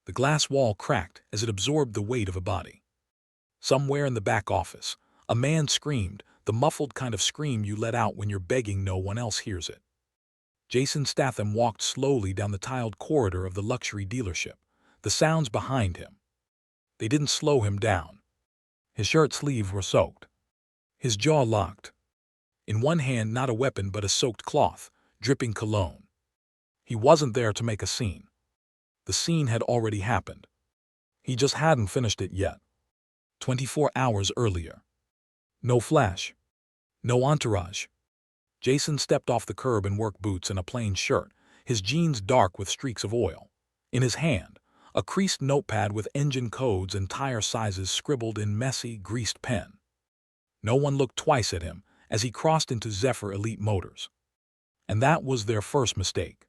The glass wall cracked as it absorbed the weight of a body. Somewhere in the back office, a man screamed, the muffled kind of scream you let out when you're begging no one else hears it. Jason Statham walked slowly down the tiled corridor of the luxury dealership, the sounds behind him. They didn't slow him down. His shirt sleeves were soaked. His jaw locked. In one hand, not a weapon but a soaked cloth, dripping cologne. He wasn't there to make a scene. The scene had already happened. He just hadn't finished it yet. 24 hours earlier. No flash. No entourage. Jason stepped off the curb in work boots and a plain shirt, his jeans dark with streaks of oil. In his hand, a creased notepad with engine codes and tire sizes scribbled in messy, greased pen. No one looked twice at him as he crossed into Zephyr Elite Motors. And that was their first mistake.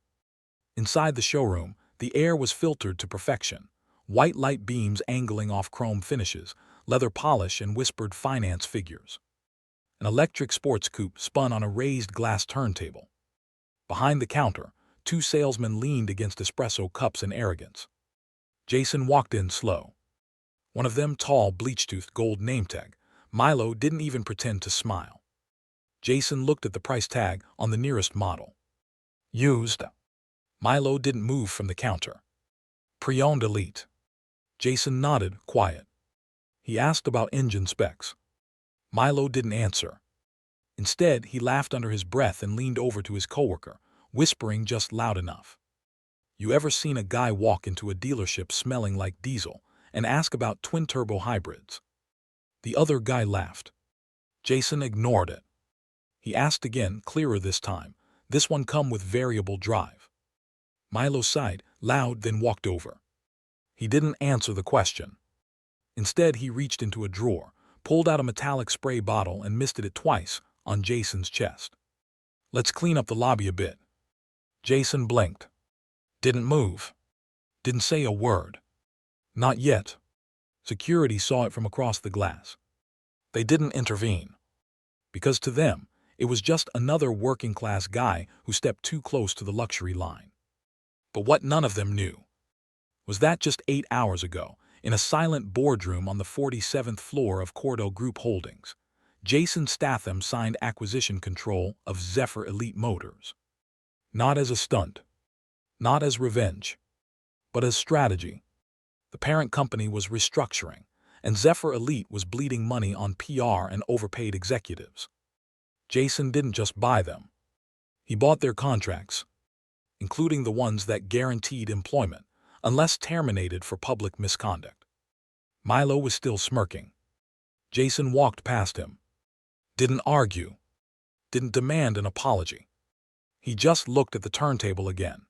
Inside the showroom, the air was filtered to perfection. White light beams angling off chrome finishes, leather polish, and whispered finance figures. An electric sports coupe spun on a raised glass turntable. Behind the counter, two salesmen leaned against espresso cups in arrogance. Jason walked in slow. One of them tall, bleach-toothed gold name tag. Milo didn't even pretend to smile. Jason looked at the price tag on the nearest model. Used. Milo didn't move from the counter. Pre-owned Elite. Jason nodded, quiet. He asked about engine specs. Milo didn't answer. Instead, he laughed under his breath and leaned over to his coworker, whispering just loud enough. You ever seen a guy walk into a dealership smelling like diesel and ask about twin-turbo hybrids? The other guy laughed. Jason ignored it. He asked again, clearer this time. This one come with variable drive. Milo sighed, loud, then walked over. He didn't answer the question. Instead, he reached into a drawer, pulled out a metallic spray bottle and misted it twice on Jason's chest. Let's clean up the lobby a bit. Jason blinked. Didn't move. Didn't say a word. Not yet. Security saw it from across the glass. They didn't intervene. Because to them, it was just another working-class guy who stepped too close to the luxury line. But what none of them knew was that just 8 hours ago, in a silent boardroom on the 47th floor of Cordell Group Holdings, Jason Statham signed acquisition control of Zephyr Elite Motors. Not as a stunt, not as revenge, but as strategy. The parent company was restructuring, and Zephyr Elite was bleeding money on PR and overpaid executives. Jason didn't just buy them. He bought their contracts, including the ones that guaranteed employment, unless terminated for public misconduct. Milo was still smirking. Jason walked past him. Didn't argue. Didn't demand an apology. He just looked at the turntable again.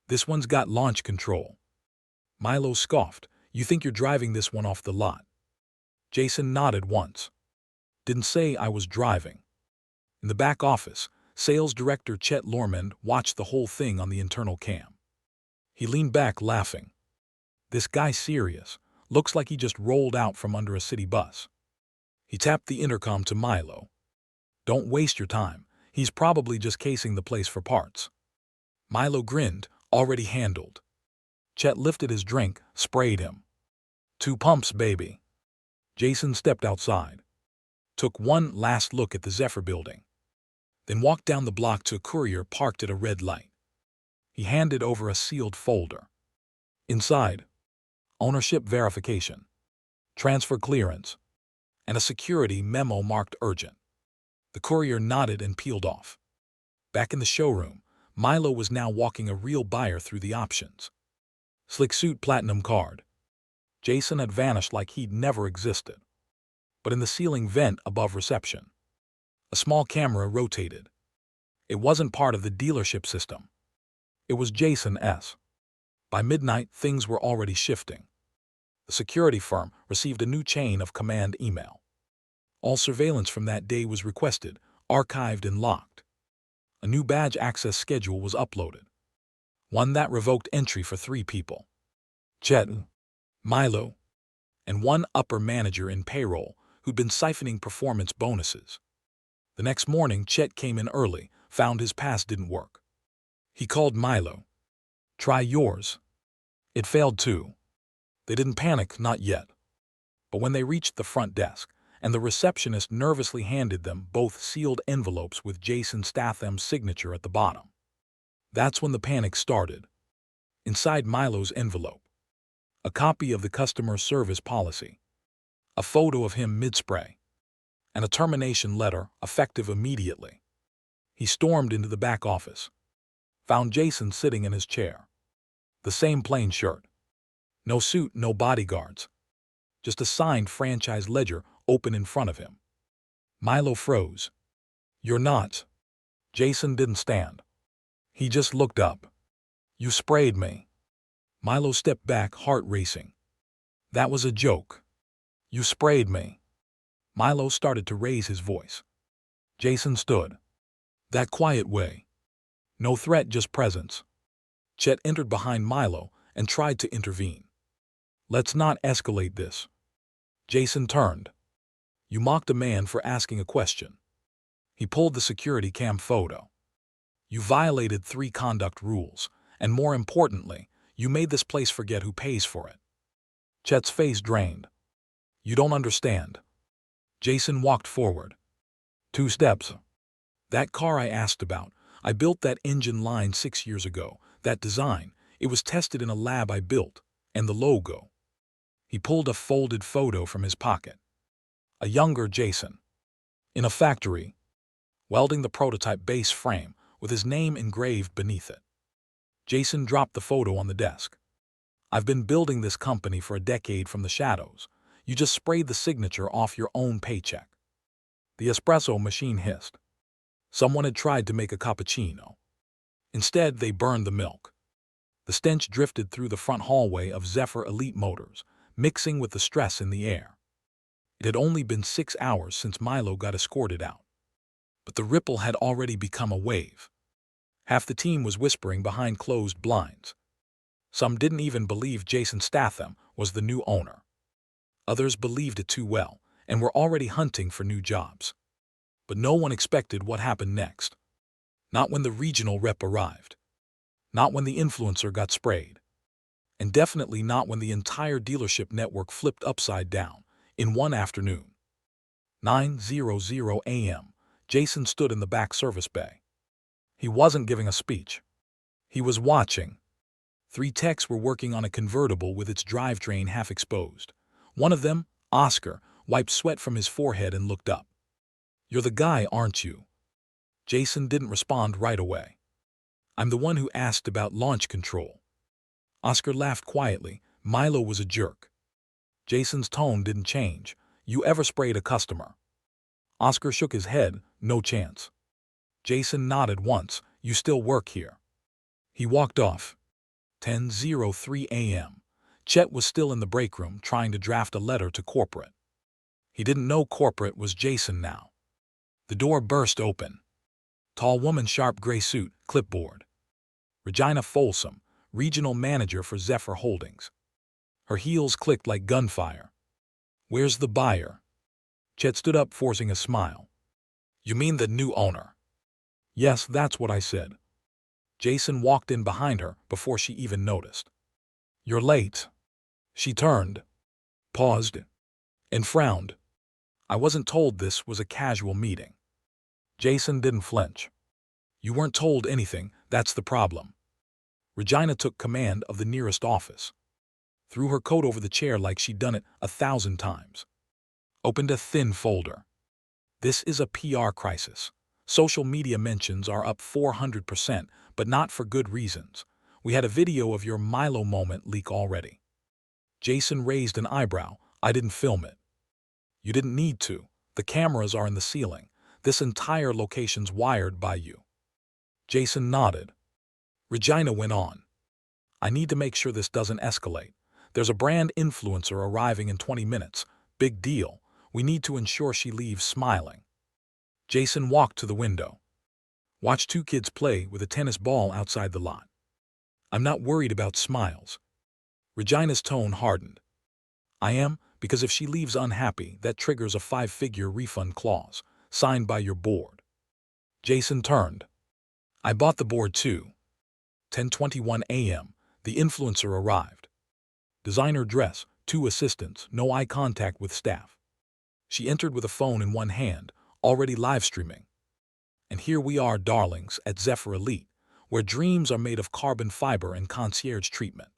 This one's got launch control. Milo scoffed. You think you're driving this one off the lot? Jason nodded once. Didn't say I was driving. In the back office, sales director Chet Lormond watched the whole thing on the internal cam. He leaned back, laughing. This guy's serious. Looks like he just rolled out from under a city bus. He tapped the intercom to Milo. Don't waste your time. He's probably just casing the place for parts. Milo grinned, already handled. Chet lifted his drink, sprayed him. 2 pumps, baby. Jason stepped outside. Took one last look at the Zephyr building. Then walked down the block to a courier parked at a red light. He handed over a sealed folder. Inside, ownership verification, transfer clearance, and a security memo marked urgent. The courier nodded and peeled off. Back in the showroom, Milo was now walking a real buyer through the options. Slick suit, platinum card. Jason had vanished like he'd never existed. But in the ceiling vent above reception, a small camera rotated. It wasn't part of the dealership system. It was Jason S. By midnight, things were already shifting. The security firm received a new chain of command email. All surveillance from that day was requested, archived and locked. A new badge access schedule was uploaded. One that revoked entry for 3 people. Chet, Milo, and one upper manager in payroll who'd been siphoning performance bonuses. The next morning, Chet came in early, found his pass didn't work. He called Milo. Try yours. It failed too. They didn't panic, not yet. But when they reached the front desk, and the receptionist nervously handed them both sealed envelopes with Jason Statham's signature at the bottom, that's when the panic started. Inside Milo's envelope, a copy of the customer service policy, a photo of him mid-spray, and a termination letter effective immediately. He stormed into the back office, found Jason sitting in his chair. The same plain shirt. No suit, no bodyguards. Just a signed franchise ledger open in front of him. Milo froze. "You're not." Jason didn't stand. He just looked up. "You sprayed me." Milo stepped back, heart racing. "That was a joke. You sprayed me." Milo started to raise his voice. Jason stood. That quiet way. No threat, just presence. Chet entered behind Milo and tried to intervene. "Let's not escalate this." Jason turned. "You mocked a man for asking a question." He pulled the security cam photo. "You violated 3 conduct rules, and more importantly, you made this place forget who pays for it." Chet's face drained. "You don't understand." Jason walked forward. 2 steps. "That car I asked about, I built that engine line 6 years ago. That design, it was tested in a lab I built. And the logo." He pulled a folded photo from his pocket. A younger Jason. In a factory, welding the prototype base frame with his name engraved beneath it. Jason dropped the photo on the desk. "I've been building this company for a decade from the shadows. You just sprayed the signature off your own paycheck." The espresso machine hissed. Someone had tried to make a cappuccino. Instead, they burned the milk. The stench drifted through the front hallway of Zephyr Elite Motors, mixing with the stress in the air. It had only been 6 hours since Milo got escorted out. But the ripple had already become a wave. Half the team was whispering behind closed blinds. Some didn't even believe Jason Statham was the new owner. Others believed it too well and were already hunting for new jobs. But no one expected what happened next. Not when the regional rep arrived. Not when the influencer got sprayed. And definitely not when the entire dealership network flipped upside down in one afternoon. 9:00 a.m. Jason stood in the back service bay. He wasn't giving a speech. He was watching. 3 techs were working on a convertible with its drivetrain half exposed. One of them, Oscar, wiped sweat from his forehead and looked up. "You're the guy, aren't you?" Jason didn't respond right away. "I'm the one who asked about launch control." Oscar laughed quietly. Milo was a jerk. Jason's tone didn't change. "You ever sprayed a customer?" Oscar shook his head. "No chance." Jason nodded once. "You still work here." He walked off. 10:03 a.m. Chet was still in the break room trying to draft a letter to corporate. He didn't know corporate was Jason now. The door burst open. Tall woman, sharp gray suit, clipboard. Regina Folsom, regional manager for Zephyr Holdings. Her heels clicked like gunfire. "Where's the buyer?" Chet stood up, forcing a smile. "You mean the new owner?" "Yes, that's what I said." Jason walked in behind her before she even noticed. "You're late." She turned, paused, and frowned. "I wasn't told this was a casual meeting." Jason didn't flinch. "You weren't told anything, that's the problem." Regina took command of the nearest office. Threw her coat over the chair like she'd done it 1,000 times. Opened a thin folder. "This is a PR crisis. Social media mentions are up 400%, but not for good reasons. We had a video of your Milo moment leak already." Jason raised an eyebrow. "I didn't film it." "You didn't need to. The cameras are in the ceiling. This entire location's wired by you." Jason nodded. Regina went on. "I need to make sure this doesn't escalate. There's a brand influencer arriving in 20 minutes. Big deal. We need to ensure she leaves smiling." Jason walked to the window. Watched 2 kids play with a tennis ball outside the lot. "I'm not worried about smiles." Regina's tone hardened. "I am, because if she leaves unhappy, that triggers a 5-figure refund clause, signed by your board." Jason turned. "I bought the board too." 10:21 a.m. The influencer arrived. Designer dress, 2 assistants, no eye contact with staff. She entered with a phone in one hand, already live streaming. And here we are, darlings, at Zephyr Elite, where dreams are made of carbon fiber and concierge treatment.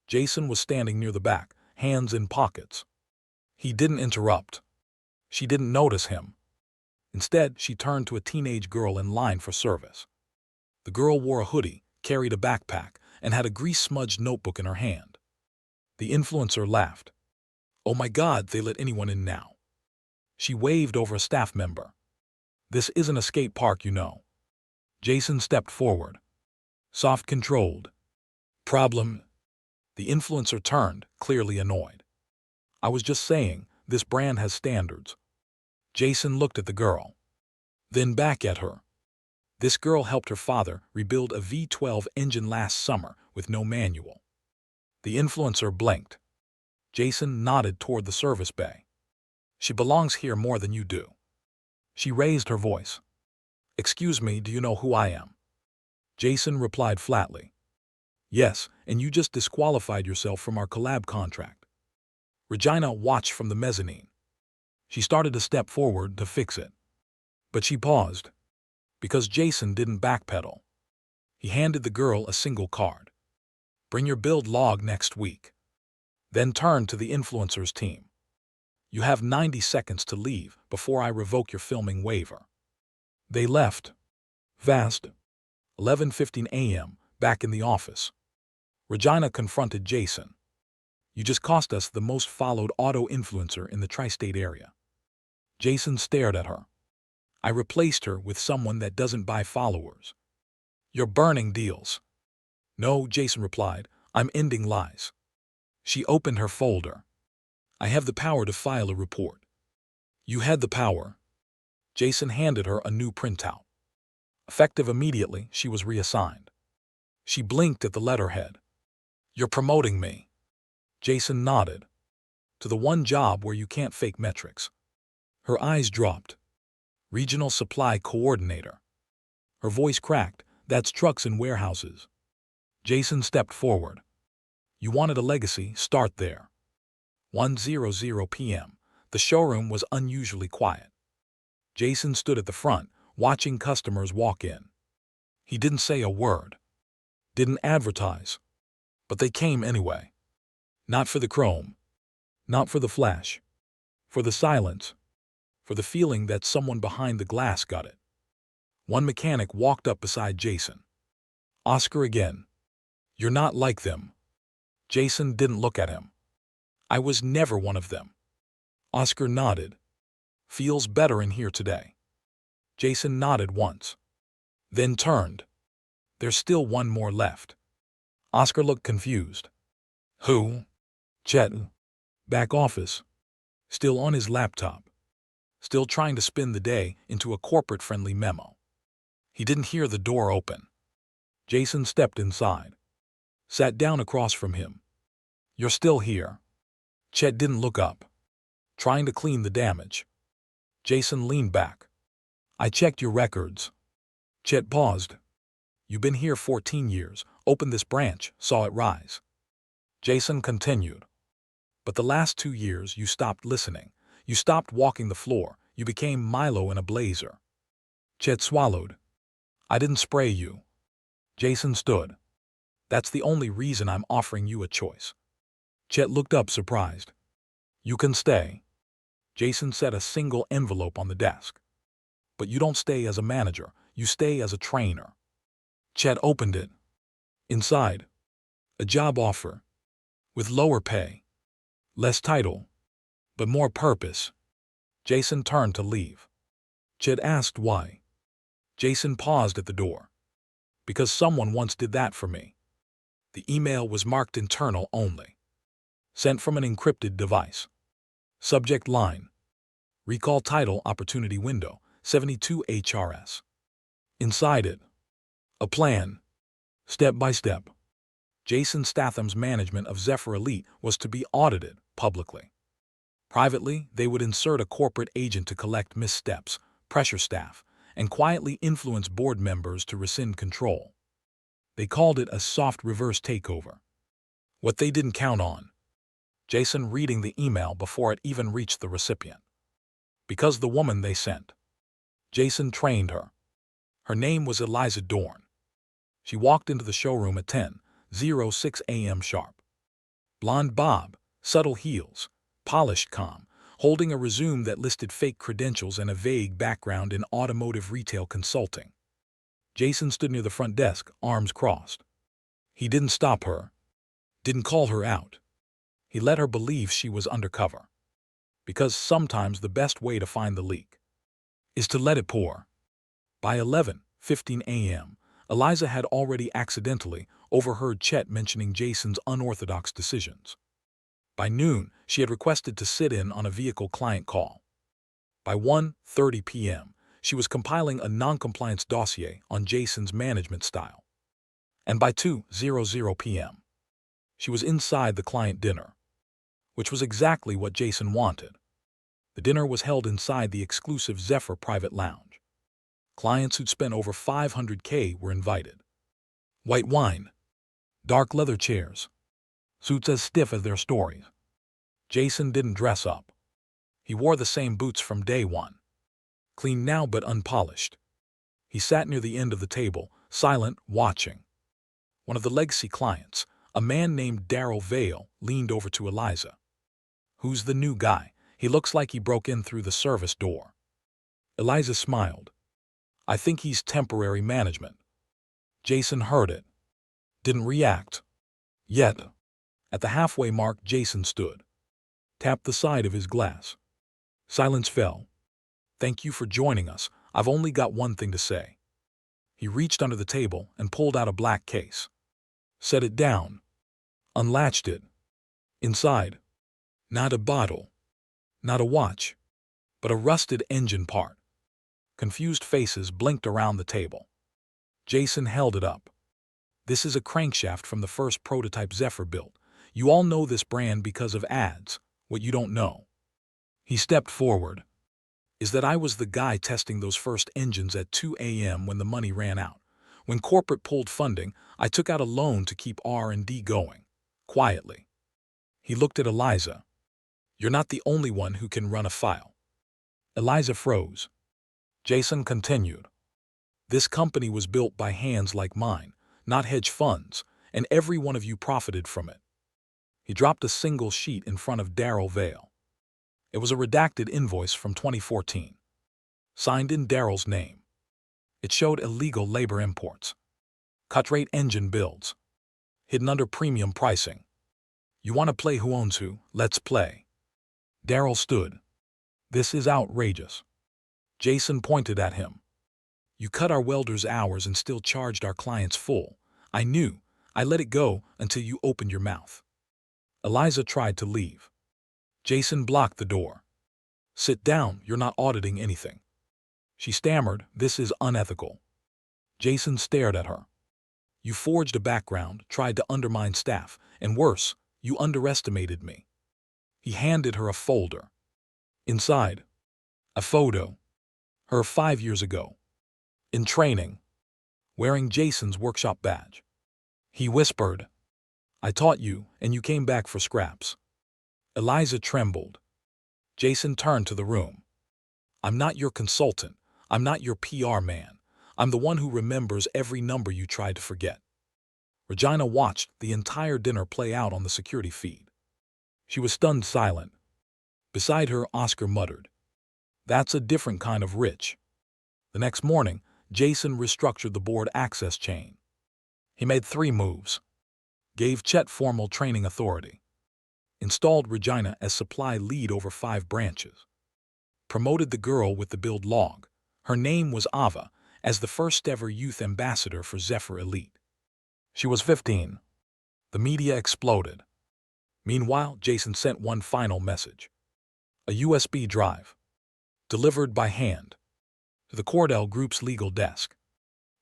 Jason was standing near the back, hands in pockets. He didn't interrupt. She didn't notice him. Instead, she turned to a teenage girl in line for service. The girl wore a hoodie, carried a backpack, and had a grease-smudged notebook in her hand. The influencer laughed. "Oh my God, they let anyone in now." She waved over a staff member. "This isn't a skate park, you know." Jason stepped forward. Soft, controlled. "Problem?" The influencer turned, clearly annoyed. "I was just saying, this brand has standards." Jason looked at the girl. Then back at her. This girl helped her father rebuild a V12 engine last summer with no manual. The influencer blinked. Jason nodded toward the service bay. "She belongs here more than you do." She raised her voice. "Excuse me, do you know who I am?" Jason replied flatly. "Yes, and you just disqualified yourself from our collab contract." Regina watched from the mezzanine. She started to step forward to fix it. But she paused, because Jason didn't backpedal. He handed the girl a single card. "Bring your build log next week." Then turned to the influencer's team. "You have 90 seconds to leave before I revoke your filming waiver." They left. Fast. 11:15 a.m., back in the office. Regina confronted Jason. "You just cost us the most followed auto influencer in the tri-state area." Jason stared at her. "I replaced her with someone that doesn't buy followers." "You're burning deals." "No," Jason replied, "I'm ending lies." She opened her folder. "I have the power to file a report." "You had the power." Jason handed her a new printout. Effective immediately, she was reassigned. She blinked at the letterhead. "You're promoting me." Jason nodded. "To the one job where you can't fake metrics." Her eyes dropped. "Regional Supply Coordinator." Her voice cracked. "That's trucks and warehouses." Jason stepped forward. "You wanted a legacy, start there." 1:00 p.m. The showroom was unusually quiet. Jason stood at the front, watching customers walk in. He didn't say a word. Didn't advertise. But they came anyway. Not for the chrome. Not for the flash. For the silence. For the feeling that someone behind the glass got it. One mechanic walked up beside Jason. "Oscar again. You're not like them." Jason didn't look at him. "I was never one of them." Oscar nodded. "Feels better in here today." Jason nodded once. Then turned. "There's still one more left." Oscar looked confused. "Who?" Chet. Back office. Still on his laptop. Still trying to spin the day into a corporate-friendly memo. He didn't hear the door open. Jason stepped inside. Sat down across from him. "You're still here." Chet didn't look up. "Trying to clean the damage." Jason leaned back. "I checked your records." Chet paused. "You've been here 14 years, opened this branch, saw it rise." Jason continued. "But the last 2 years you stopped listening. You stopped walking the floor. You became Milo in a blazer." Chet swallowed. "I didn't spray you." Jason stood. "That's the only reason I'm offering you a choice." Chet looked up surprised. "You can stay." Jason set a single envelope on the desk. "But you don't stay as a manager, you stay as a trainer." Chet opened it. Inside, a job offer. With lower pay. Less title. But more purpose. Jason turned to leave. Chet asked why. Jason paused at the door. "Because someone once did that for me." The email was marked internal only. Sent from an encrypted device. Subject line. Recall title opportunity window, 72 HRS. Inside it. A plan. Step by step. Jason Statham's management of Zephyr Elite was to be audited publicly. Privately, they would insert a corporate agent to collect missteps, pressure staff, and quietly influence board members to rescind control. They called it a soft reverse takeover. What they didn't count on. Jason reading the email before it even reached the recipient. Because the woman they sent. Jason trained her. Her name was Eliza Dorn. She walked into the showroom at 10:06 a.m. sharp. Blonde bob, subtle heels, polished calm, holding a resume that listed fake credentials and a vague background in automotive retail consulting. Jason stood near the front desk, arms crossed. He didn't stop her. Didn't call her out. He let her believe she was undercover. Because sometimes the best way to find the leak is to let it pour. By 11:15 a.m., Eliza had already accidentally overheard Chet mentioning Jason's unorthodox decisions. By noon, she had requested to sit in on a vehicle client call. By 1:30 p.m., she was compiling a non-compliance dossier on Jason's management style. And by 2:00 p.m., she was inside the client dinner, which was exactly what Jason wanted. The dinner was held inside the exclusive Zephyr private lounge. Clients who'd spent over $500K were invited. White wine, dark leather chairs, suits as stiff as their stories. Jason didn't dress up. He wore the same boots from day one. Clean now but unpolished. He sat near the end of the table, silent, watching. One of the legacy clients, a man named Darryl Vale, leaned over to Eliza. "Who's the new guy? He looks like he broke in through the service door." Eliza smiled. "I think he's temporary management." Jason heard it. Didn't react. Yet. At the halfway mark, Jason stood. Tapped the side of his glass. Silence fell. "Thank you for joining us. I've only got one thing to say." He reached under the table and pulled out a black case. Set it down. Unlatched it. Inside. Not a bottle. Not a watch. But a rusted engine part. Confused faces blinked around the table. Jason held it up. "This is a crankshaft from the first prototype Zephyr built. You all know this brand because of ads. What you don't know." He stepped forward. "Is that I was the guy testing those first engines at 2 a.m. when the money ran out. When corporate pulled funding, I took out a loan to keep R&D going. Quietly." He looked at Eliza. "You're not the only one who can run a file." Eliza froze. Jason continued. "This company was built by hands like mine, not hedge funds, and every one of you profited from it." He dropped a single sheet in front of Darryl Vale. It was a redacted invoice from 2014. Signed in Darryl's name. It showed illegal labor imports. Cut-rate engine builds. Hidden under premium pricing. "You want to play who owns who? Let's play." Darryl stood. "This is outrageous." Jason pointed at him. "You cut our welders' hours and still charged our clients full. I knew. I let it go until you opened your mouth." Eliza tried to leave. Jason blocked the door. "Sit down, you're not auditing anything." She stammered, "This is unethical." Jason stared at her. "You forged a background, tried to undermine staff, and worse, you underestimated me." He handed her a folder. Inside, a photo. Her 5 years ago. In training. Wearing Jason's workshop badge. He whispered, "I taught you, and you came back for scraps." Eliza trembled. Jason turned to the room. "I'm not your consultant. I'm not your PR man. I'm the one who remembers every number you tried to forget." Regina watched the entire dinner play out on the security feed. She was stunned silent. Beside her, Oscar muttered, "That's a different kind of rich." The next morning, Jason restructured the board access chain. He made 3 moves. Gave Chet formal training authority. Installed Regina as supply lead over 5 branches. Promoted the girl with the build log. Her name was Ava, as the first ever youth ambassador for Zephyr Elite. She was 15. The media exploded. Meanwhile, Jason sent one final message. A USB drive. Delivered by hand. To the Cordell Group's legal desk.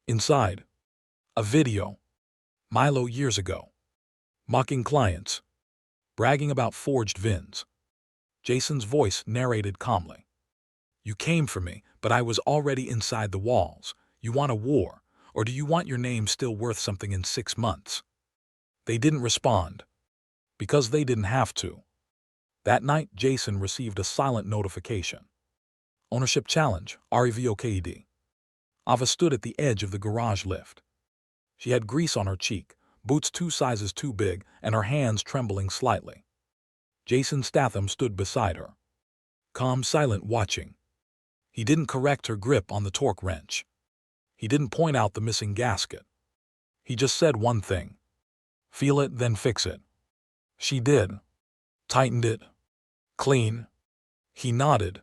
Inside. A video. Milo years ago. Mocking clients. Bragging about forged VINs. Jason's voice narrated calmly. "You came for me, but I was already inside the walls. You want a war, or do you want your name still worth something in 6 months?" They didn't respond. Because they didn't have to. That night, Jason received a silent notification. Ownership challenge, REVOKED. Ava stood at the edge of the garage lift. She had grease on her cheek, boots 2 sizes too big, and her hands trembling slightly. Jason Statham stood beside her. Calm, silent, watching. He didn't correct her grip on the torque wrench. He didn't point out the missing gasket. He just said one thing. Feel it, then fix it. She did. Tightened it. Clean. He nodded.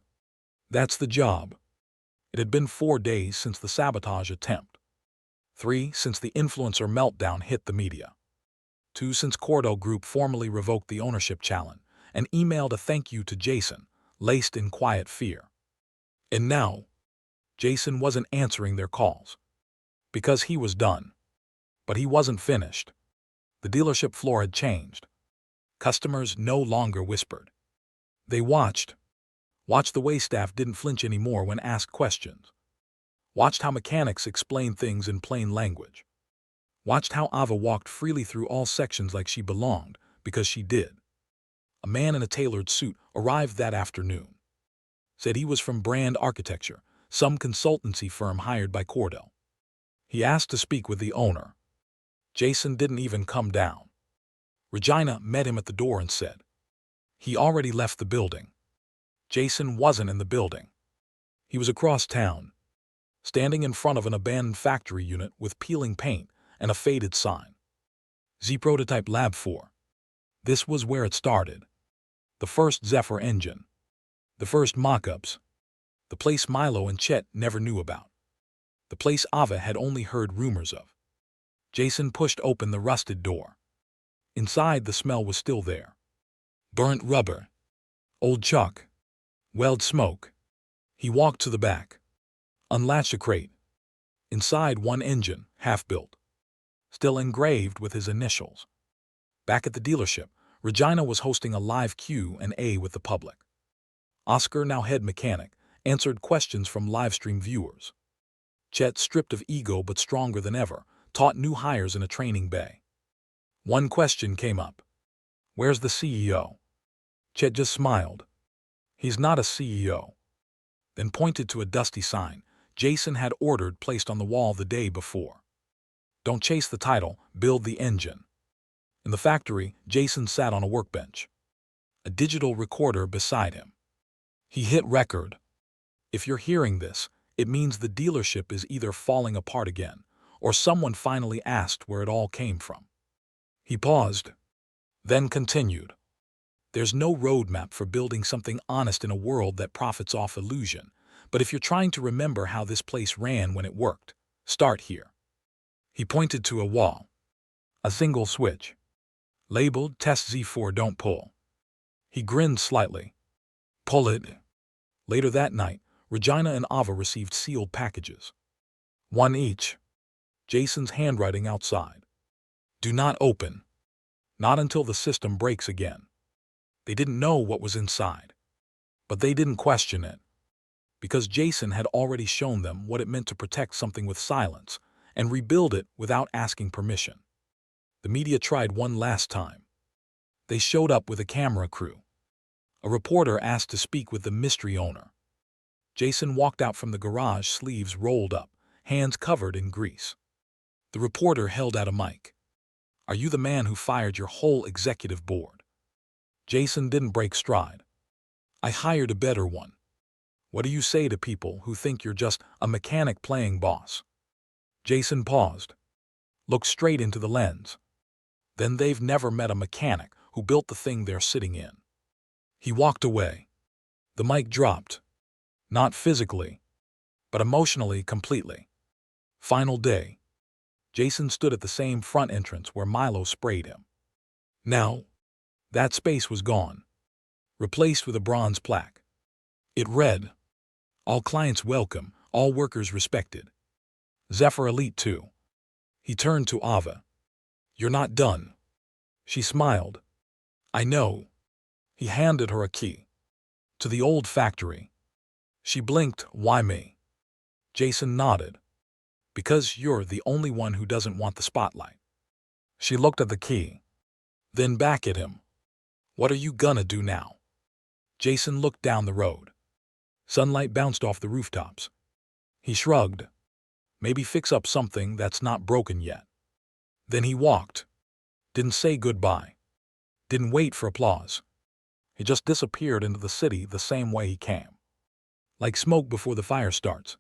That's the job. It had been 4 days since the sabotage attempt. 3 since the influencer meltdown hit the media. 2 since Cordo Group formally revoked the ownership challenge and emailed a thank you to Jason, laced in quiet fear. And now, Jason wasn't answering their calls. Because he was done. But he wasn't finished. The dealership floor had changed. Customers no longer whispered. They watched. Watched the way staff didn't flinch anymore when asked questions. Watched how mechanics explained things in plain language. Watched how Ava walked freely through all sections like she belonged, because she did. A man in a tailored suit arrived that afternoon. Said he was from Brand Architecture, some consultancy firm hired by Cordo. He asked to speak with the owner. Jason didn't even come down. Regina met him at the door and said. He already left the building. Jason wasn't in the building. He was across town, standing in front of an abandoned factory unit with peeling paint and a faded sign. Z Prototype Lab 4. This was where it started. The first Zephyr engine. The first mock-ups. The place Milo and Chet never knew about. The place Ava had only heard rumors of. Jason pushed open the rusted door. Inside, the smell was still there. Burnt rubber. Old chalk. Weld smoke. He walked to the back. Unlatched a crate. Inside, one engine, half-built. Still engraved with his initials. Back at the dealership, Regina was hosting a live Q&A with the public. Oscar, now head mechanic, answered questions from livestream viewers. Chet, stripped of ego but stronger than ever, taught new hires in a training bay. One question came up. Where's the CEO? Chet just smiled. He's not a CEO. Then pointed to a dusty sign Jason had ordered placed on the wall the day before. Don't chase the title, build the engine. In the factory, Jason sat on a workbench. A digital recorder beside him. He hit record. If you're hearing this, it means the dealership is either falling apart again, or someone finally asked where it all came from. He paused, then continued. There's no roadmap for building something honest in a world that profits off illusion, but if you're trying to remember how this place ran when it worked, start here. He pointed to a wall. A single switch. Labeled Test Z4 Don't Pull. He grinned slightly. Pull it. Later that night, Regina and Ava received sealed packages. One each. Jason's handwriting outside. Do not open. Not until the system breaks again. They didn't know what was inside. But they didn't question it. Because Jason had already shown them what it meant to protect something with silence and rebuild it without asking permission. The media tried one last time. They showed up with a camera crew. A reporter asked to speak with the mystery owner. Jason walked out from the garage, sleeves rolled up, hands covered in grease. The reporter held out a mic. Are you the man who fired your whole executive board? Jason didn't break stride. I hired a better one. What do you say to people who think you're just a mechanic playing boss? Jason paused. Looked straight into the lens. Then they've never met a mechanic who built the thing they're sitting in. He walked away. The mic dropped. Not physically, but emotionally completely. Final day. Jason stood at the same front entrance where Milo sprayed him. Now, that space was gone. Replaced with a bronze plaque. It read, all clients welcome, all workers respected. Zephyr Elite 2. He turned to Ava. You're not done. She smiled. I know. He handed her a key. To the old factory. She blinked, why me? Jason nodded. Because you're the only one who doesn't want the spotlight. She looked at the key. Then back at him. What are you gonna do now? Jason looked down the road. Sunlight bounced off the rooftops. He shrugged. Maybe fix up something that's not broken yet. Then he walked. Didn't say goodbye. Didn't wait for applause. He just disappeared into the city the same way he came. Like smoke before the fire starts.